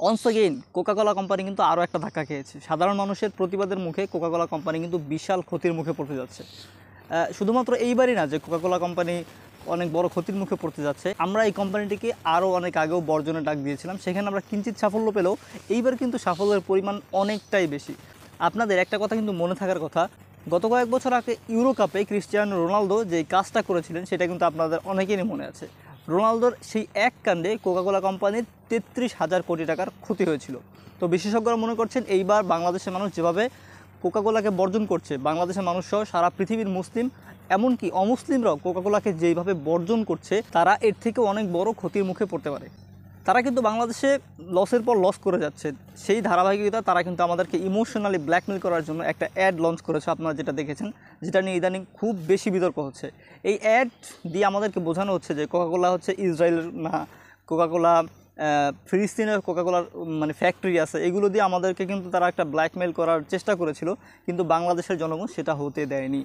অনস again Coca Cola company কিন্তু আরও একটা ধাক্কা খেয়েছে। সাধারণ মানুষের প্রতিবাদের মুখে কোকাকোলা কোম্পানি কিন্তু বিশাল ক্ষতির মুখে পড়তে যাচ্ছে। শুধুমাত্র এইবারই না যে কোকাকোলা কোম্পানি অনেক বড় ক্ষতির মুখে পড়তে যাচ্ছে, আমরা এই কোম্পানিটিকে আরও অনেক আগেও বর্জনের ডাক দিয়েছিলাম, সেখানে আমরা কিঞ্চিত সাফল্য পেলেও এইবার কিন্তু সাফল্যের পরিমাণ অনেকটাই বেশি। আপনাদের একটা কথা কিন্তু মনে থাকার কথা, গত কয়েক বছর আগে ইউরো কাপে ক্রিস্টিয়ানো রোনালদো যেই কাজটা করেছিলেন সেটা কিন্তু আপনাদের অনেকেরই মনে আছে। রোনালদোর সেই এক কাণ্ডে কোকাকোলা কোম্পানির 33,000 কোটি টাকার ক্ষতি হয়েছিল। তো বিশেষজ্ঞরা মনে করছেন এইবার বাংলাদেশের মানুষ যেভাবে কোকাকোলাকে বর্জন করছে, বাংলাদেশের মানুষসহ সারা পৃথিবীর মুসলিম এমনকি অমুসলিমরাও কোকাকোলাকে যেইভাবে বর্জন করছে, তারা এর থেকে অনেক বড় ক্ষতির মুখে পড়তে পারে। তারা কিন্তু বাংলাদেশে লসের পর লস করে যাচ্ছে, সেই ধারাবাহিকতা তারা কিন্তু আমাদেরকে ইমোশনালি ব্ল্যাকমেল করার জন্য একটা অ্যাড লঞ্চ করেছে, আপনারা যেটা দেখেছেন, যেটা নিয়ে ইদানিং খুব বেশি বিতর্ক হচ্ছে। এই অ্যাড দিয়ে আমাদেরকে বোঝানো হচ্ছে যে কোকাকোলা হচ্ছে ইসরায়েলের না, কোকাকোলা ফিলিস্তিনের কোকাকোলার মানে ফ্যাক্টরি আছে, এগুলো দিয়ে আমাদেরকে কিন্তু তারা একটা ব্ল্যাকমেল করার চেষ্টা করেছিল, কিন্তু বাংলাদেশের জনগণ সেটা হতে দেয়নি।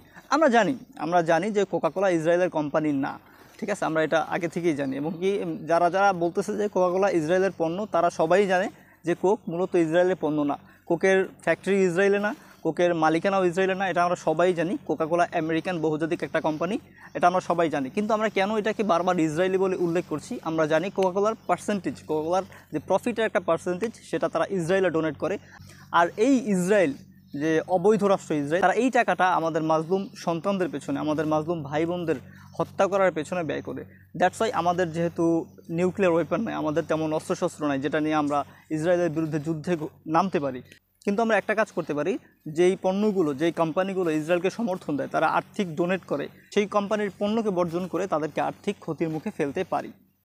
আমরা জানি যে কোকাকোলা ইসরায়েলের কোম্পানি না, ঠিক আছে, আমরা এটা আগে থেকেই জানি। এবং কি যারা যারা বলতেছে যে কোকাকোলা ইসরায়েলের পণ্য, তারা সবাই জানে যে কোক মূলত ইসরায়েলের পণ্য না, কোকের ফ্যাক্টরি ইসরায়েলে না, কোকের মালিকানাও ইসরায়েলে না, এটা আমরা সবাই জানি। কোকাকোলা আমেরিকান বহুজাতিক একটা কোম্পানি, এটা আমরা সবাই জানি। কিন্তু আমরা কেন এটাকে বারবার ইসরায়েলি বলে উল্লেখ করছি? আমরা জানি কোকাকোলার পার্সেন্টেজ, কোকাকোলার যে প্রফিটের একটা পার্সেন্টেজ, সেটা তারা ইসরায়েলে ডোনেট করে। আর এই ইসরায়েল যে অবৈধ রাষ্ট্র ইসরায়েল, তারা এই টাকাটা আমাদের মাজলুম সন্তানদের পেছনে, আমাদের মাজলুম ভাই বোনদের হত্যা করার পেছনে ব্যয় করে। দ্যাটস ওয়াই আমাদের যেহেতু নিউক্লিয়ার ওয়েপন নাই, আমাদের তেমন অস্ত্রশস্ত্র নাই যেটা নিয়ে আমরা ইসরায়েলের বিরুদ্ধে যুদ্ধে নামতে পারি, কিন্তু আমরা একটা কাজ করতে পারি, যেই পণ্যগুলো, যেই কোম্পানিগুলো ইসরায়েলকে সমর্থন দেয়, তারা আর্থিক ডোনেট করে, সেই কোম্পানির পণ্যকে বর্জন করে তাদেরকে আর্থিক ক্ষতির মুখে ফেলতে পারি।